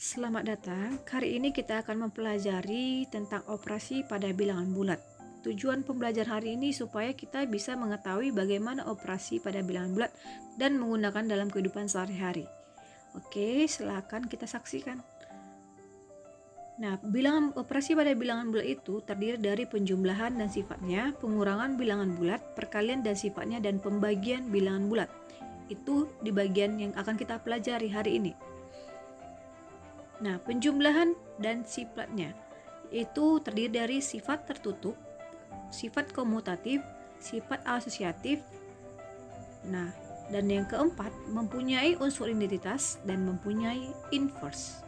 Selamat datang. Hari ini kita akan mempelajari tentang operasi pada bilangan bulat. Tujuan pembelajaran hari ini supaya kita bisa mengetahui bagaimana operasi pada bilangan bulat dan menggunakan dalam kehidupan sehari-hari. Oke, silakan kita saksikan. Nah, operasi pada bilangan bulat itu terdiri dari penjumlahan dan sifatnya, pengurangan bilangan bulat, perkalian dan sifatnya, dan pembagian bilangan bulat. Itu di bagian yang akan kita pelajari hari ini. Nah, penjumlahan dan sifatnya itu terdiri dari sifat tertutup, sifat komutatif, sifat asosiatif. Nah, dan yang keempat mempunyai unsur identitas dan mempunyai inverse.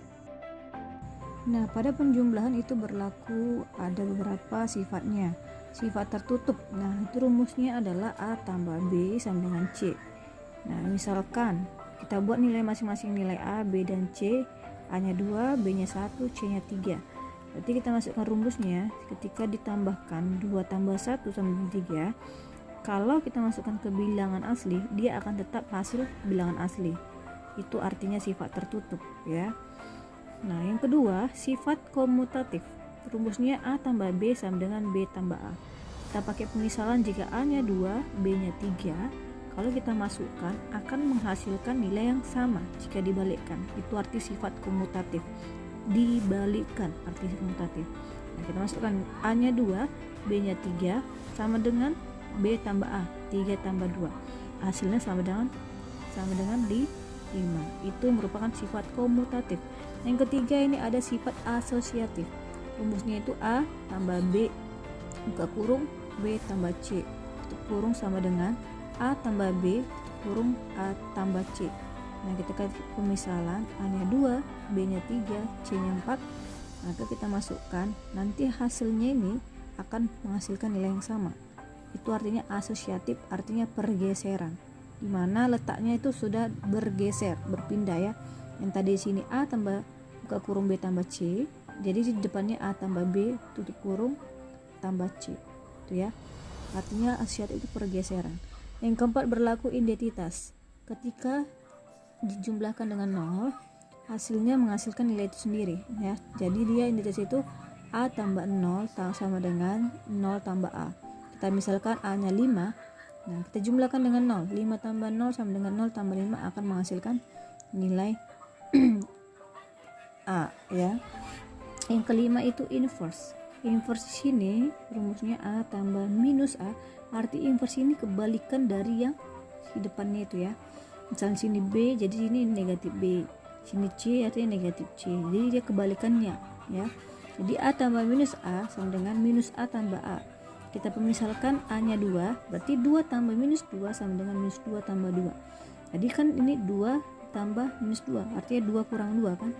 Nah, pada penjumlahan itu berlaku ada beberapa sifatnya. Sifat tertutup, nah itu rumusnya adalah A tambah B sama dengan C. Nah, misalkan kita buat nilai masing-masing nilai A, B, dan C. A-nya 2, B-nya 1, C-nya 3. Berarti kita masukkan rumusnya ketika ditambahkan 2 tambah 1 sama dengan 3. Kalau kita masukkan ke bilangan asli, dia akan tetap hasil bilangan asli. Itu artinya sifat tertutup ya. Nah, yang kedua, sifat komutatif. Rumusnya A tambah B sama dengan B tambah A. Kita pakai pemisalan jika A-nya 2, B-nya 3. Kalau kita masukkan akan menghasilkan nilai yang sama jika dibalikkan. Itu arti sifat komutatif. Dibalikkan arti komutatif. Nah, kita masukkan A-nya 2, B-nya 3 sama dengan B tambah A, 3 tambah 2. Hasilnya sama dengan 5. Itu merupakan sifat komutatif. Yang ketiga ini ada sifat asosiatif. Rumusnya itu A tambah B buka kurung B tambah C tutup kurung sama dengan A tambah B kurung A tambah C. Nah, kita kasih pemisalan A-nya 2, B-nya 3, C-nya 4. Maka kita masukkan, nanti hasilnya ini akan menghasilkan nilai yang sama. Itu artinya asosiatif, artinya pergeseran. Dimana letaknya itu sudah bergeser, berpindah ya. Yang tadi sini A tambah buka kurung B tambah C. Jadi di depannya A tambah B tutup kurung tambah C. Itu ya. Artinya asosiatif itu pergeseran. Yang keempat berlaku identitas. Ketika dijumlahkan dengan 0, hasilnya menghasilkan nilai itu sendiri ya. Jadi dia identitas itu A tambah 0 sama dengan 0 tambah A. Kita misalkan A-nya 5. Nah, kita jumlahkan dengan 0. 5 tambah 0 sama dengan 0 tambah 5 akan menghasilkan nilai A ya. Yang kelima itu inverse. Inverse di sini rumusnya A tambah minus A. Arti inverse ini kebalikan dari yang di depannya itu ya. Misalnya sini B, jadi sini negatif B. Sini C artinya negatif C. Jadi dia kebalikannya ya. Jadi A tambah minus A sama dengan minus A tambah A. Kita pemisalkan A-nya 2, berarti 2 tambah minus 2 sama dengan minus 2 tambah 2. Jadi kan ini 2 tambah minus 2, artinya 2 kurang 2 kan?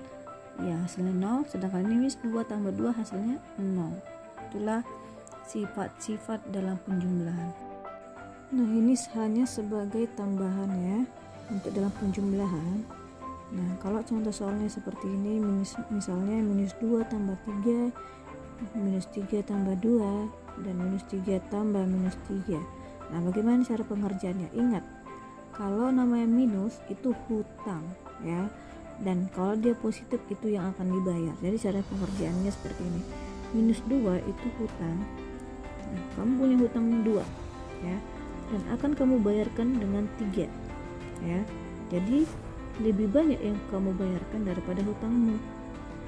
Ya, hasilnya 0, sedangkan ini minus 2 tambah 2 hasilnya 0. Itulah sifat-sifat dalam penjumlahan. Nah, ini hanya sebagai tambahan ya untuk dalam penjumlahan. Nah, kalau contoh soalnya seperti ini, misalnya minus 2 tambah 3, minus 3 tambah 2, dan minus 3 tambah minus 3. Nah, bagaimana cara pengerjaannya? Ingat, kalau namanya minus itu hutang ya. Dan kalau dia positif itu yang akan dibayar. Jadi cara pengerjaannya seperti ini. Minus 2 itu hutang. Nah, kamu punya hutang 2 ya. Dan akan kamu bayarkan dengan 3 ya. Jadi lebih banyak yang kamu bayarkan daripada hutangmu.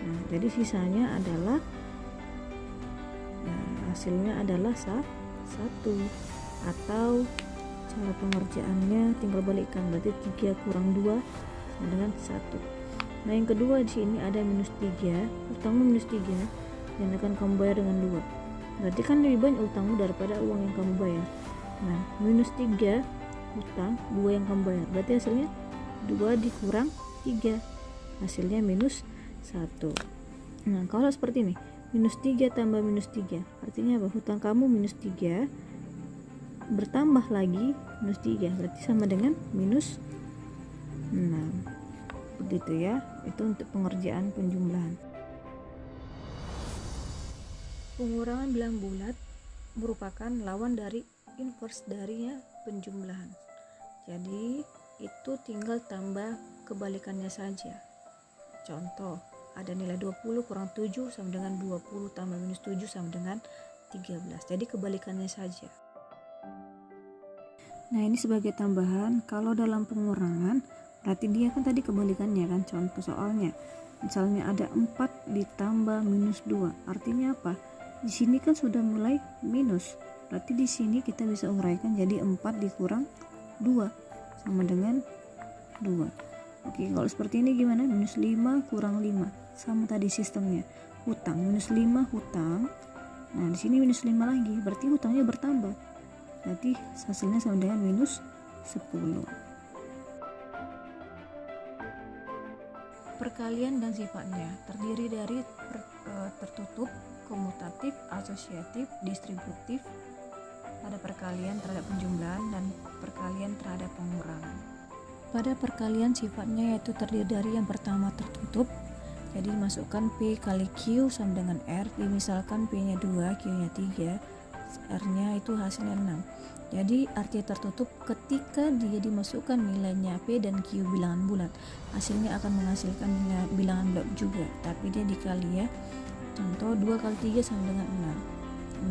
Nah, jadi sisanya adalah hasilnya adalah 1. Atau cara pengerjaannya tinggal balikkan, berarti 3 kurang 2 sama dengan 1. Nah, yang kedua di sini ada minus 3, utangmu minus 3 dan akan kamu bayar dengan 2. Berarti kan lebih banyak utangmu daripada uang yang kamu bayar. Nah, minus 3 utang, 2 yang kamu bayar. Berarti hasilnya 2 dikurang 3. Hasilnya minus 1. Nah, kalau seperti ini, minus 3 tambah minus 3. Artinya apa? Hutang kamu minus 3 bertambah lagi minus 3. Berarti sama dengan minus 6. Begitu ya. Itu untuk pengerjaan penjumlahan. Pengurangan bilangan bulat merupakan lawan dari inverse darinya penjumlahan. Jadi itu tinggal tambah kebalikannya saja. Contoh, ada nilai 20 kurang 7 sama dengan 20 tambah minus 7 sama dengan 13. Jadi kebalikannya saja. Nah, ini sebagai tambahan, kalau dalam pengurangan berarti dia kan tadi kebalikannya kan, contoh soalnya. Misalnya ada 4 ditambah minus 2. Artinya apa? Di sini kan sudah mulai minus. Berarti di sini kita bisa uraikan jadi 4 dikurang 2 sama dengan 2. Oke, kalau seperti ini gimana? Minus 5 kurang 5. Sama tadi sistemnya. Hutang, minus 5 hutang. Nah, di sini minus 5 lagi, berarti hutangnya bertambah. Berarti hasilnya sama dengan minus 10. Perkalian dan sifatnya terdiri dari tertutup, komutatif, asosiatif, distributif pada perkalian terhadap penjumlahan dan perkalian terhadap pengurangan. Pada perkalian sifatnya yaitu terdiri dari yang pertama tertutup, jadi dimasukkan P kali Q sama dengan R, dimisalkan P nya 2, Q nya 3, R nya itu hasilnya 6. Jadi arti tertutup ketika dia dimasukkan nilainya P dan Q bilangan bulat, hasilnya akan menghasilkan nilai bilangan bulat juga, tapi dia dikali ya. Contoh 2 kali 3 sama dengan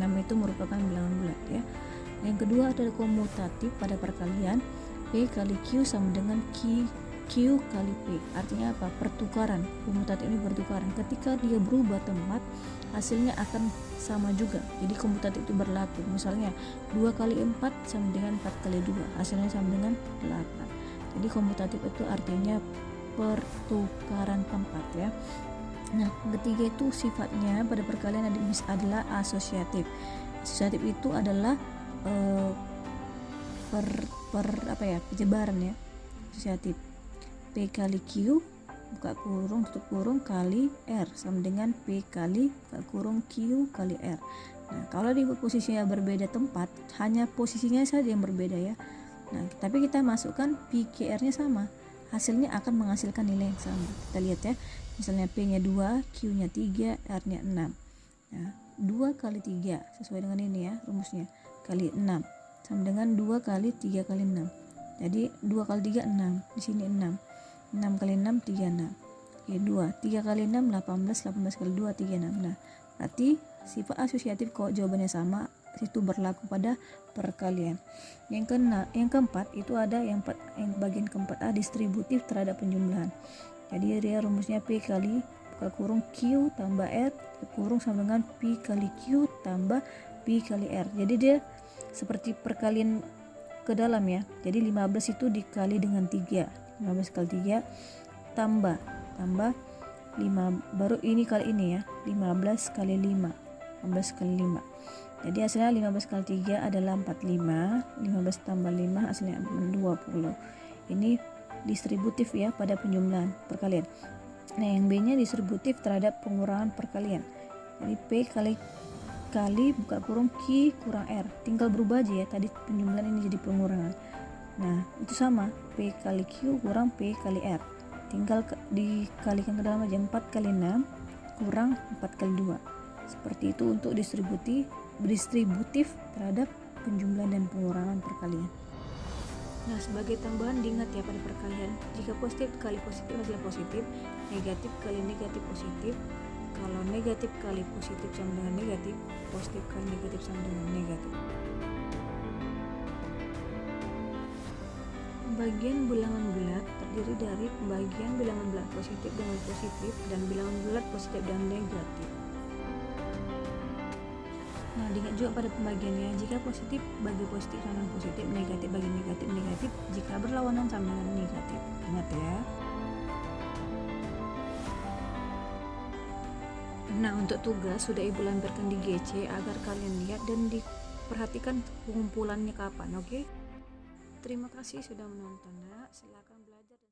6. 6 itu merupakan bilangan bulat ya. Yang kedua adalah komutatif pada perkalian, P kali Q sama dengan Q kali P. Artinya apa? Pertukaran. Komutatif ini pertukaran. Ketika dia berubah tempat, hasilnya akan sama juga. Jadi komutatif itu berlaku. Misalnya 2 kali 4 sama dengan 4 kali 2. Hasilnya sama dengan 8. Jadi komutatif itu artinya pertukaran tempat ya. Nah, ketiga itu sifatnya pada perkalian adalah asosiatif. Asosiatif itu adalah penyebaran ya. Asosiatif. P kali Q buka kurung tutup kurung kali R sama dengan P kali buka kurung Q kali R. Nah, kalau di posisinya berbeda tempat, hanya posisinya saja yang berbeda ya. Nah, tapi kita masukkan PQR nya sama, hasilnya akan menghasilkan nilai yang sama. Kita lihat ya, misalnya P nya 2, Q nya 3, R nya 6. Nah, 2 kali 3 sesuai dengan ini ya rumusnya, kali 6 sama dengan 2 kali 3 kali 6. Jadi 2 kali 3 6, di sini 6. 6 kali 6 36. Oke, 2. 3 kali 6 18, 18 kali 2 36. Nah, berarti sifat asosiatif kalau jawabannya sama itu berlaku pada perkalian. Yang keempat itu ada yang bagian keempat A, distributif terhadap penjumlahan. Jadi dia rumusnya P kali buka kurung Q tambah R kurung sama dengan P kali Q tambah P kali R. Jadi dia seperti perkalian ke dalam ya. Jadi 15 itu dikali dengan 3. 15 kali 3 tambah 5, baru ini kali ini ya, 15 kali 5. 15 kali 5. Jadi hasilnya 15 kali 3 adalah 45. 15 tambah 5 hasilnya 20. Ini distributif ya pada penjumlahan perkalian. Nah, yang B nya distributif terhadap pengurangan perkalian. Jadi P kali buka kurung Q kurang R, tinggal berubah aja ya, tadi penjumlahan ini jadi pengurangan. Nah, itu sama, P kali Q kurang P kali R, tinggal dikalikan ke dalam aja, 4 kali 6 kurang 4 kali 2. Seperti itu untuk distributif terhadap penjumlahan dan pengurangan perkalian. Nah, sebagai tambahan diingat ya pada perkalian, jika positif kali positif hasilnya positif, negatif kali negatif positif. Kalau negatif kali positif sama dengan negatif, positif kali negatif sama dengan negatif. Pembagian bilangan bulat terdiri dari pembagian bilangan bulat positif dengan positif dan bilangan bulat positif dan negatif. Nah, diingat juga pada pembagiannya, jika positif bagi positif sama dengan positif, negatif bagi negatif negatif, jika berlawanan sama dengan negatif. Ingat ya. Nah, untuk tugas sudah Ibu lampirkan di GC agar kalian lihat dan diperhatikan pengumpulannya kapan, oke? Terima kasih sudah menonton. Silakan belajar.